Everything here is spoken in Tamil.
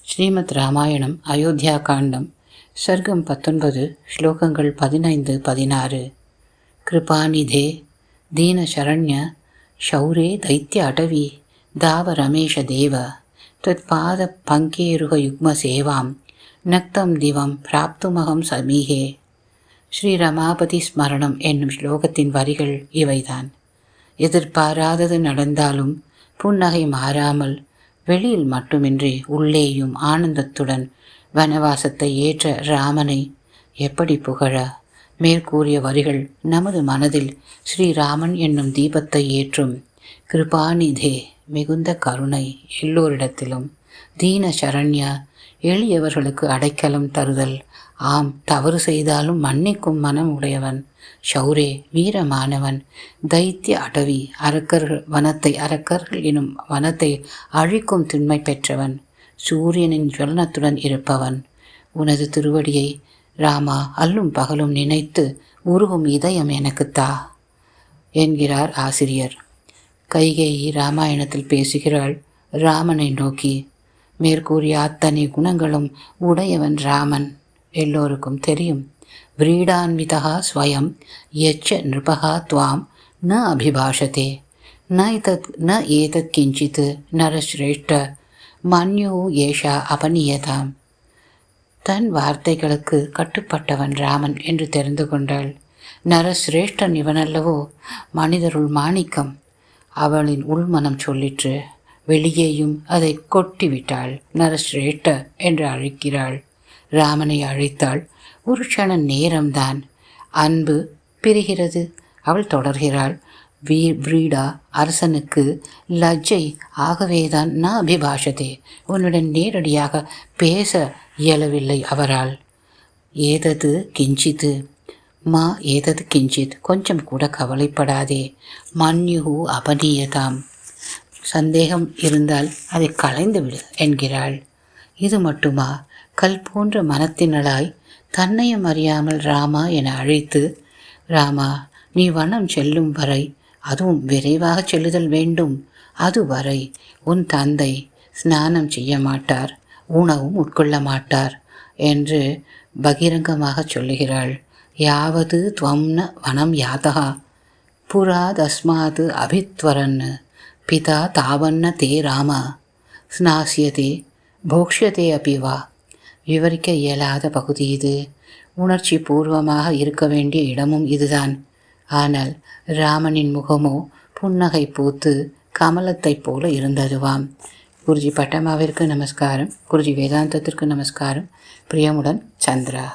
ஸ்ரீமத் ராமாயணம் அயோத்தியா காண்டம் சர்க்கம் 19 ஸ்லோகங்கள் 15-16. கிருபாநிதே தீனசரண்ய ஷௌரே தைத்ய அடவி தாவ ரமேஷ தேவ त्वत्पाद பங்கேருக யுக்ம சேவாம் நக்தம் திவம் பிராப்துமகம் சமீகே. ஸ்ரீ ரமாபதி ஸ்மரணம் என்னும் ஸ்லோகத்தின் வரிகள் இவைதான். எதிர்பாராதது நடந்தாலும் புன்னகை மாறாமல் வெளியில் மட்டுமின்றி உள்ளேயும் ஆனந்தத்துடன் வனவாசத்தை ஏற்ற ராமனை எப்படி புகழ? மேற்கூறிய வரிகள் நமது மனதில் ஸ்ரீராமன் என்னும் தீபத்தை ஏற்றும். கிருபாநிதே மிகுந்த கருணை எல்லோரிடத்திலும், தீன சரண்யா எளியவர்களுக்கு அடைக்கலம் தருதல், ஆம் தவறு செய்தாலும் மன்னிக்கும் மனம் உடையவன், ஷௌரே வீரமானவன், தைத்திய அடவி அரக்கர்கள் எனும் வனத்தை அழிக்கும் திண்மை பெற்றவன், சூரியனின் ஜுவலனத்துடன் இருப்பவன், உனது திருவடியை ராமா அல்லும் பகலும் நினைத்து உருகும் இதயம் எனக்குத்தா என்கிறார் ஆசிரியர். கைகேயி ராமாயணத்தில் பேசுகிறாள் ராமனை நோக்கி. மேற்கூறிய அத்தனை குணங்களும் உடையவன் ராமன் எல்லோருக்கும் தெரியும். व्रीडान्वितः स्वयं यच्च नृपः त्वां न अभिभाषते न एतत् किञ्चित् नरश्रेष्ठ मन्युः एषा अपनीयताम्. தன் வார்த்தைகளுக்கு கட்டுப்பட்டவன் ராமன் என்று தெரிந்து கொண்டாள். நரசிரேஷ்டன் இவனல்லவோ, மனிதருள் மாணிக்கம். அவளின் உள்மனம் சொல்லிற்று. வெளியேயும் அதை கொட்டிவிட்டாள். நரசிரேஷ்ட என்று அழைக்கிறாள். ராமனை அழைத்தாள். ஒரு க்ஷண நேரம்தான். அன்பு பிரிகிறது. அவள் தொடர்கிறாள். வீடா அரசனுக்கு லஜ்ஜை, ஆகவேதான் ந அபிபாஷதே, உன்னுடன் நேரடியாக பேச இயலவில்லை அவரால். ஏதது கிஞ்சித்து ஏதது கிஞ்சித், கொஞ்சம் கூட கவலைப்படாதே. மன்யுகு அபநீயதாம், சந்தேகம் இருந்தால் அதை களைந்துவிடு என்கிறாள். இது மட்டுமா? கல் போன்ற மனத்தினளாய் தன்னையும் அறியாமல் ராமா என அழைத்து, ராமா நீ வனம் செல்லும் வரை, அதுவும் விரைவாக செல்லுதல் வேண்டும், அதுவரை உன் தந்தை ஸ்நானம் செய்ய மாட்டார், உணவும் உட்கொள்ள மாட்டார் என்று பகிரங்கமாக சொல்லுகிறாள். யாவது துவம்ன வனம் யாதகா புராதஸ்மாது அபித்வரன் பிதா தாவன்ன தே ராமா ஸ்நாசியதே போக்ஷதே அபிவா. விவரிக்க இயலாத பகுதி இது. உணர்ச்சி பூர்வமாக இருக்க வேண்டிய இடமும் இதுதான். ஆனால் ராமனின் முகமோ புன்னகை பூத்து கமலத்தைப் போல இருந்ததுவாம். குருஜி பட்டமாவிற்கு நமஸ்காரம். குருஜி வேதாந்தத்திற்கு நமஸ்காரம். பிரியமுடன் சந்திரா.